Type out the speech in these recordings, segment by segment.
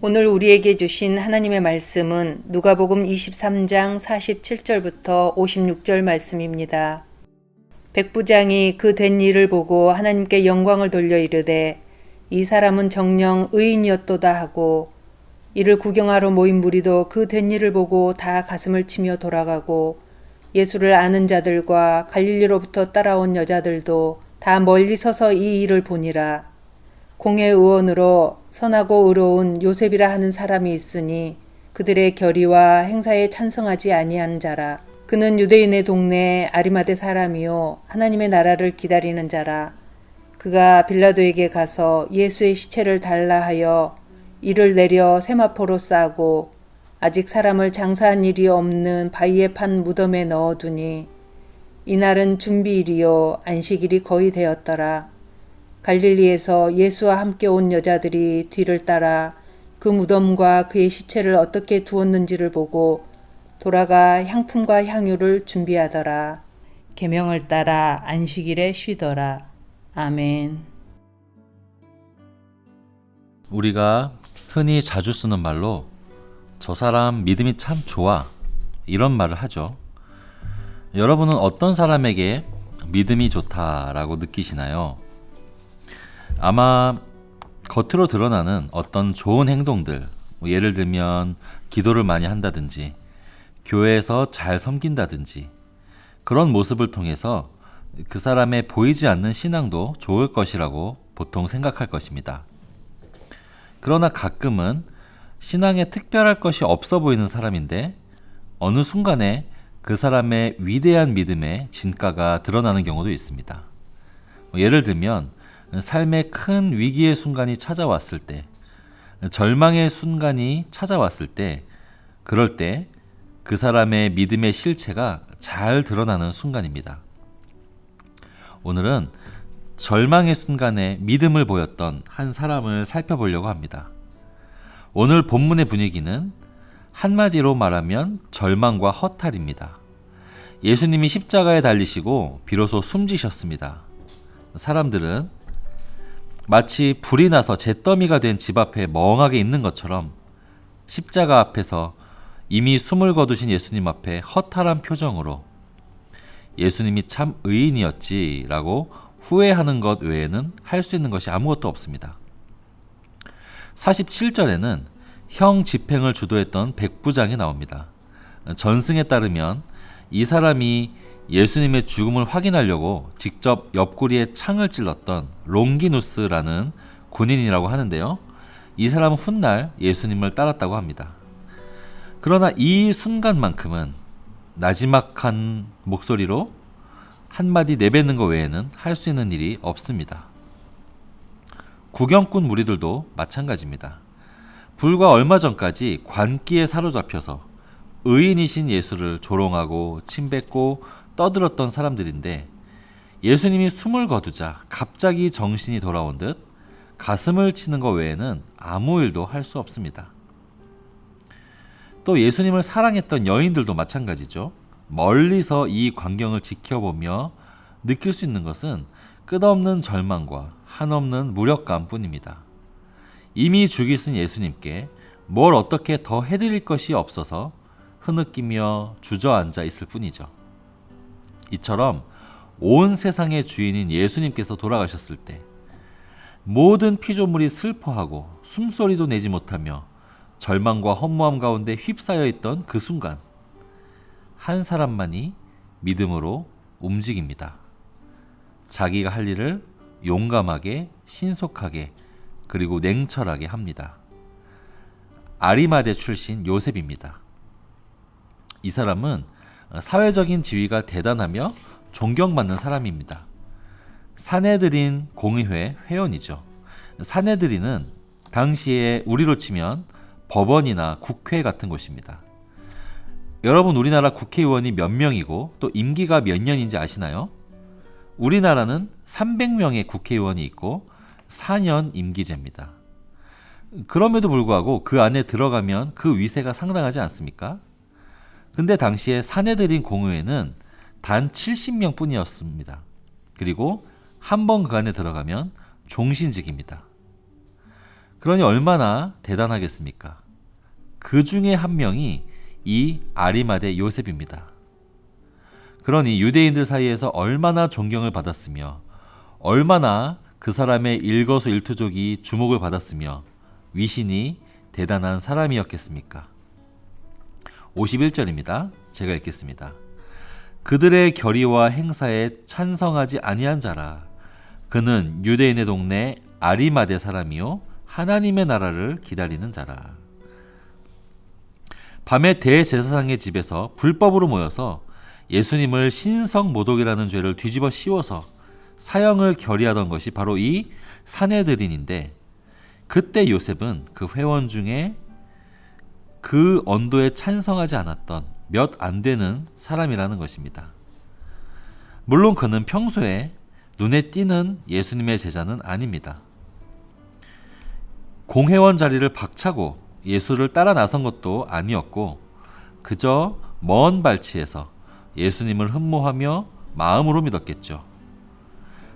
오늘 우리에게 주신 하나님의 말씀은 누가복음 23장 47절부터 56절 말씀입니다. 백부장이 그 된 일을 보고 하나님께 영광을 돌려 이르되 이 사람은 정녕 의인이었도다 하고, 이를 구경하러 모인 무리도 그 된 일을 보고 다 가슴을 치며 돌아가고, 예수를 아는 자들과 갈릴리로부터 따라온 여자들도 다 멀리 서서 이 일을 보니라. 공회 의원으로 선하고 의로운 요셉이라 하는 사람이 있으니 그들의 결의와 행사에 찬성하지 아니하는 자라. 그는 유대인의 동네 아리마대 사람이요 하나님의 나라를 기다리는 자라. 그가 빌라도에게 가서 예수의 시체를 달라 하여 이를 내려 세마포로 싸고 아직 사람을 장사한 일이 없는 바위에 판 무덤에 넣어두니, 이날은 준비일이요 안식일이 거의 되었더라. 갈릴리에서 예수와 함께 온 여자들이 뒤를 따라 그 무덤과 그의 시체를 어떻게 두었는지를 보고 돌아가 향품과 향유를 준비하더라. 계명을 따라 안식일에 쉬더라. 아멘. 우리가 흔히 자주 쓰는 말로 저 사람 믿음이 참 좋아, 이런 말을 하죠. 여러분은 어떤 사람에게 믿음이 좋다라고 느끼시나요? 아마 겉으로 드러나는 어떤 좋은 행동들, 예를 들면 기도를 많이 한다든지 교회에서 잘 섬긴다든지, 그런 모습을 통해서 그 사람의 보이지 않는 신앙도 좋을 것이라고 보통 생각할 것입니다. 그러나 가끔은 신앙에 특별할 것이 없어 보이는 사람인데 어느 순간에 그 사람의 위대한 믿음의 진가가 드러나는 경우도 있습니다. 예를 들면 삶의 큰 위기의 순간이 찾아왔을 때, 절망의 순간이 찾아왔을 때, 그럴 때 그 사람의 믿음의 실체가 잘 드러나는 순간입니다. 오늘은 절망의 순간에 믿음을 보였던 한 사람을 살펴보려고 합니다. 오늘 본문의 분위기는 한마디로 말하면 절망과 허탈입니다. 예수님이 십자가에 달리시고 비로소 숨지셨습니다. 사람들은 마치 불이 나서 잿더미가 된 집 앞에 멍하게 있는 것처럼 십자가 앞에서 이미 숨을 거두신 예수님 앞에 허탈한 표정으로 예수님이 참 의인이었지라고 후회하는 것 외에는 할 수 있는 것이 아무것도 없습니다. 47절에는 형 집행을 주도했던 백부장이 나옵니다. 전승에 따르면 이 사람이 예수님의 죽음을 확인하려고 직접 옆구리에 창을 찔렀던 롱기누스라는 군인이라고 하는데요. 이 사람은 훗날 예수님을 따랐다고 합니다. 그러나 이 순간만큼은 나지막한 목소리로 한마디 내뱉는 것 외에는 할 수 있는 일이 없습니다. 구경꾼 무리들도 마찬가지입니다. 불과 얼마 전까지 관기에 사로잡혀서 의인이신 예수를 조롱하고 침뱉고 떠들었던 사람들인데, 예수님이 숨을 거두자 갑자기 정신이 돌아온 듯 가슴을 치는 것 외에는 아무 일도 할 수 없습니다. 또 예수님을 사랑했던 여인들도 마찬가지죠. 멀리서 이 광경을 지켜보며 느낄 수 있는 것은 끝없는 절망과 한없는 무력감 뿐입니다. 이미 죽이신 예수님께 뭘 어떻게 더 해드릴 것이 없어서 흐느끼며 주저앉아 있을 뿐이죠. 이처럼 온 세상의 주인인 예수님께서 돌아가셨을 때 모든 피조물이 슬퍼하고 숨소리도 내지 못하며 절망과 허무함 가운데 휩싸여 있던 그 순간, 한 사람만이 믿음으로 움직입니다. 자기가 할 일을 용감하게, 신속하게, 그리고 냉철하게 합니다. 아리마대 출신 요셉입니다. 이 사람은 사회적인 지위가 대단하며 존경받는 사람입니다. 사내들인 공의회 회원이죠. 사내들인은 당시에 우리로 치면 법원이나 국회 같은 곳입니다. 여러분, 우리나라 국회의원이 몇 명이고 또 임기가 몇 년인지 아시나요? 우리나라는 300명의 국회의원이 있고 4년 임기제입니다. 그럼에도 불구하고 그 안에 들어가면 그 위세가 상당하지 않습니까? 근데 당시에 사내들인 공의회는 단 70명 뿐이었습니다. 그리고 한 번 그 안에 들어가면 종신직입니다. 그러니 얼마나 대단하겠습니까? 그 중에 한 명이 이 아리마대 요셉입니다. 그러니 유대인들 사이에서 얼마나 존경을 받았으며 얼마나 그 사람의 일거수일투족이 주목을 받았으며 위신이 대단한 사람이었겠습니까? 51절입니다. 제가 읽겠습니다. 그들의 결의와 행사에 찬성하지 아니한 자라. 그는 유대인의 동네 아리마대 사람이요 하나님의 나라를 기다리는 자라. 밤에 대제사장의 집에서 불법으로 모여서 예수님을 신성모독이라는 죄를 뒤집어 씌워서 사형을 결의하던 것이 바로 이 산헤드린인데, 그때 요셉은 그 회원 중에 그 언도에 찬성하지 않았던 몇 안 되는 사람이라는 것입니다. 물론 그는 평소에 눈에 띄는 예수님의 제자는 아닙니다. 공회원 자리를 박차고 예수를 따라 나선 것도 아니었고 그저 먼 발치에서 예수님을 흠모하며 마음으로 믿었겠죠.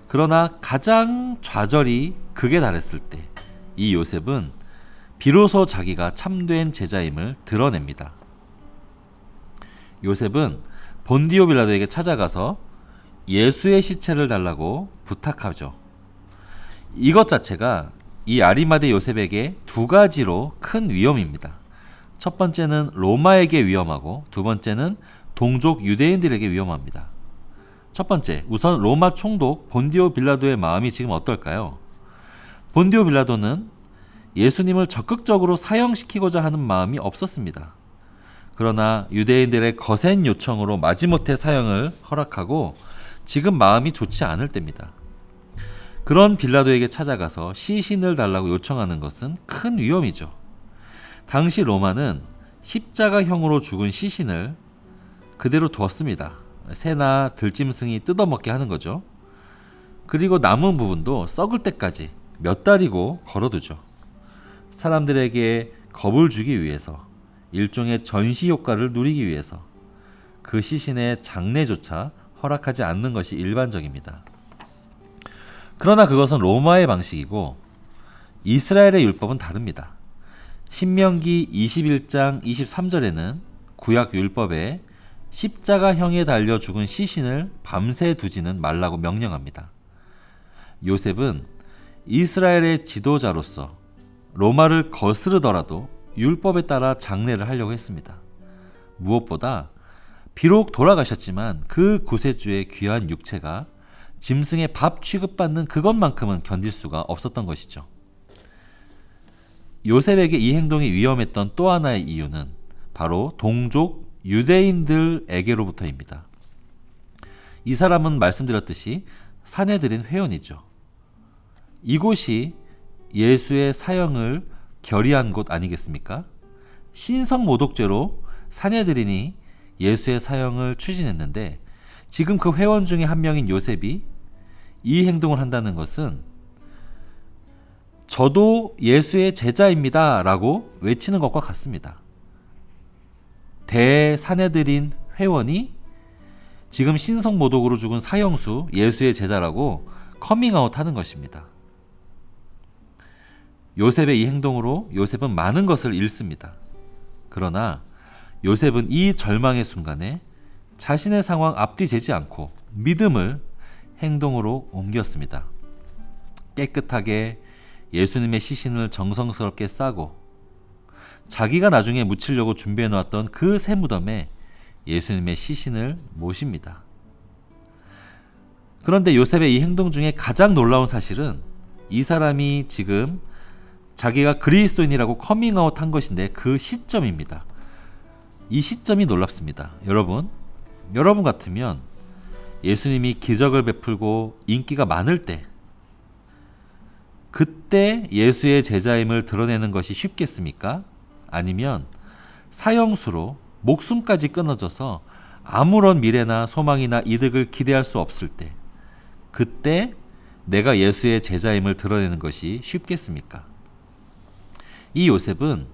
그러나 가장 좌절이 극에 달했을 때 이 요셉은 비로소 자기가 참된 제자임을 드러냅니다. 요셉은 본디오 빌라도에게 찾아가서 예수의 시체를 달라고 부탁하죠. 이것 자체가 이 아리마대 요셉에게 두 가지로 큰 위험입니다. 첫 번째는 로마에게 위험하고 두 번째는 동족 유대인들에게 위험합니다. 첫 번째, 우선 로마 총독 본디오 빌라도의 마음이 지금 어떨까요? 본디오 빌라도는 예수님을 적극적으로 사형시키고자 하는 마음이 없었습니다. 그러나 유대인들의 거센 요청으로 마지못해 사형을 허락하고 지금 마음이 좋지 않을 때입니다. 그런 빌라도에게 찾아가서 시신을 달라고 요청하는 것은 큰 위험이죠. 당시 로마는 십자가형으로 죽은 시신을 그대로 두었습니다. 새나 들짐승이 뜯어먹게 하는 거죠. 그리고 남은 부분도 썩을 때까지 몇 달이고 걸어두죠. 사람들에게 겁을 주기 위해서, 일종의 전시 효과를 누리기 위해서 그 시신의 장례조차 허락하지 않는 것이 일반적입니다. 그러나 그것은 로마의 방식이고 이스라엘의 율법은 다릅니다. 신명기 21장 23절에는 구약 율법에 십자가형에 달려 죽은 시신을 밤새 두지는 말라고 명령합니다. 요셉은 이스라엘의 지도자로서 로마를 거스르더라도 율법에 따라 장례를 하려고 했습니다. 무엇보다 비록 돌아가셨지만 그 구세주의 귀한 육체가 짐승의 밥 취급받는 그것만큼은 견딜 수가 없었던 것이죠. 요셉에게 이 행동이 위험했던 또 하나의 이유는 바로 동족 유대인들에게로부터입니다. 이 사람은 말씀드렸듯이 산헤드린 회원이죠. 이곳이 예수의 사형을 결의한 곳 아니겠습니까? 신성모독죄로 산헤드린이 예수의 사형을 추진했는데 지금 그 회원 중에 한 명인 요셉이 이 행동을 한다는 것은 저도 예수의 제자입니다 라고 외치는 것과 같습니다. 대산헤드린 회원이 지금 신성모독으로 죽은 사형수 예수의 제자라고 커밍아웃 하는 것입니다. 요셉의 이 행동으로 요셉은 많은 것을 잃습니다. 그러나 요셉은 이 절망의 순간에 자신의 상황 앞뒤 재지 않고 믿음을 행동으로 옮겼습니다. 깨끗하게 예수님의 시신을 정성스럽게 싸고 자기가 나중에 묻히려고 준비해 놓았던 그 새 무덤에 예수님의 시신을 모십니다. 그런데 요셉의 이 행동 중에 가장 놀라운 사실은 이 사람이 지금 자기가 그리스도인이라고 커밍아웃 한 것인데 그 시점입니다. 이 시점이 놀랍습니다. 여러분 같으면 예수님이 기적을 베풀고 인기가 많을 때 그때 예수의 제자임을 드러내는 것이 쉽겠습니까? 아니면 사형수로 목숨까지 끊어져서 아무런 미래나 소망이나 이득을 기대할 수 없을 때 그때 내가 예수의 제자임을 드러내는 것이 쉽겠습니까? 이 요셉은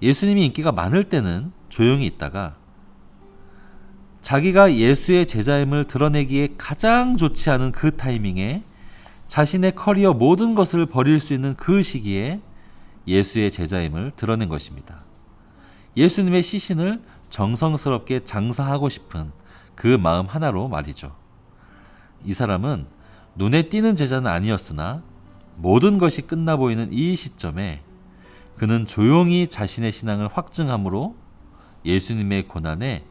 예수님이 인기가 많을 때는 조용히 있다가 자기가 예수의 제자임을 드러내기에 가장 좋지 않은 그 타이밍에 자신의 커리어 모든 것을 버릴 수 있는 그 시기에 예수의 제자임을 드러낸 것입니다. 예수님의 시신을 정성스럽게 장사하고 싶은 그 마음 하나로 말이죠. 이 사람은 눈에 띄는 제자는 아니었으나 모든 것이 끝나 보이는 이 시점에 그는 조용히 자신의 신앙을 확증함으로 예수님의 고난에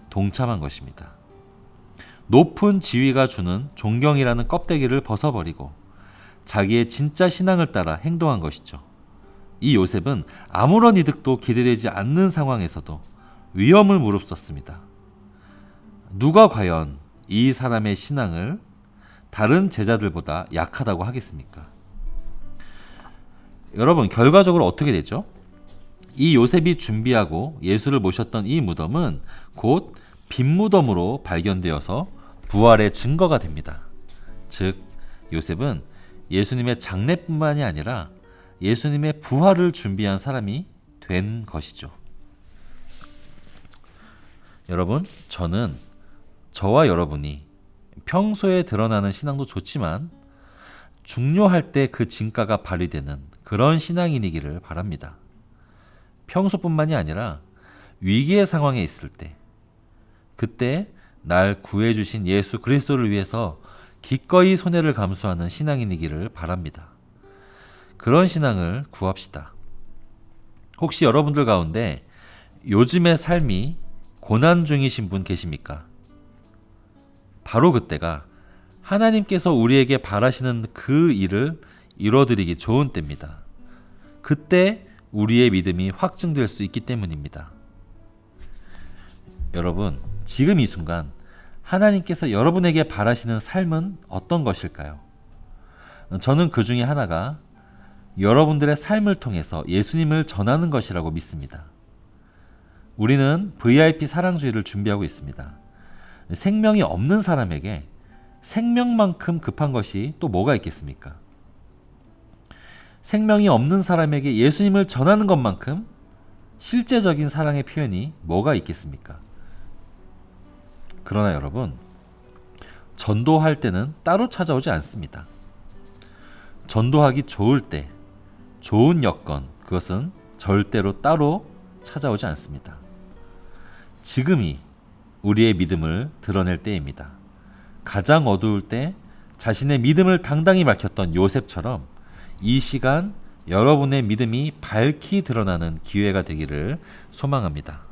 동참한 것입니다. 높은 지위가 주는 존경이라는 껍데기를 벗어버리고 자기의 진짜 신앙을 따라 행동한 것이죠. 이 요셉은 아무런 이득도 기대되지 않는 상황에서도 위험을 무릅썼습니다. 누가 과연 이 사람의 신앙을 다른 제자들보다 약하다고 하겠습니까? 여러분, 결과적으로 어떻게 되죠? 이 요셉이 준비하고 예수를 모셨던 이 무덤은 곧 빈무덤으로 발견되어서 부활의 증거가 됩니다. 즉, 요셉은 예수님의 장례뿐만이 아니라 예수님의 부활을 준비한 사람이 된 것이죠. 여러분, 저와 여러분이 평소에 드러나는 신앙도 좋지만 중요할 때 그 진가가 발휘되는 그런 신앙인이기를 바랍니다. 평소뿐만이 아니라 위기의 상황에 있을 때, 그때 날 구해주신 예수 그리스도를 위해서 기꺼이 손해를 감수하는 신앙인이기를 바랍니다. 그런 신앙을 구합시다. 혹시 여러분들 가운데 요즘의 삶이 고난 중이신 분 계십니까? 바로 그때가 하나님께서 우리에게 바라시는 그 일을 이뤄드리기 좋은 때입니다. 그때 우리의 믿음이 확증될 수 있기 때문입니다. 여러분, 지금 이 순간 하나님께서 여러분에게 바라시는 삶은 어떤 것일까요? 저는 그 중에 하나가 여러분들의 삶을 통해서 예수님을 전하는 것이라고 믿습니다. 우리는 VIP 사랑주의를 준비하고 있습니다. 생명이 없는 사람에게 생명만큼 급한 것이 또 뭐가 있겠습니까? 생명이 없는 사람에게 예수님을 전하는 것만큼 실제적인 사랑의 표현이 뭐가 있겠습니까? 그러나 여러분, 전도할 때는 따로 찾아오지 않습니다. 전도하기 좋을 때, 좋은 여건, 그것은 절대로 따로 찾아오지 않습니다. 지금이 우리의 믿음을 드러낼 때입니다. 가장 어두울 때 자신의 믿음을 당당히 밝혔던 요셉처럼 이 시간 여러분의 믿음이 밝히 드러나는 기회가 되기를 소망합니다.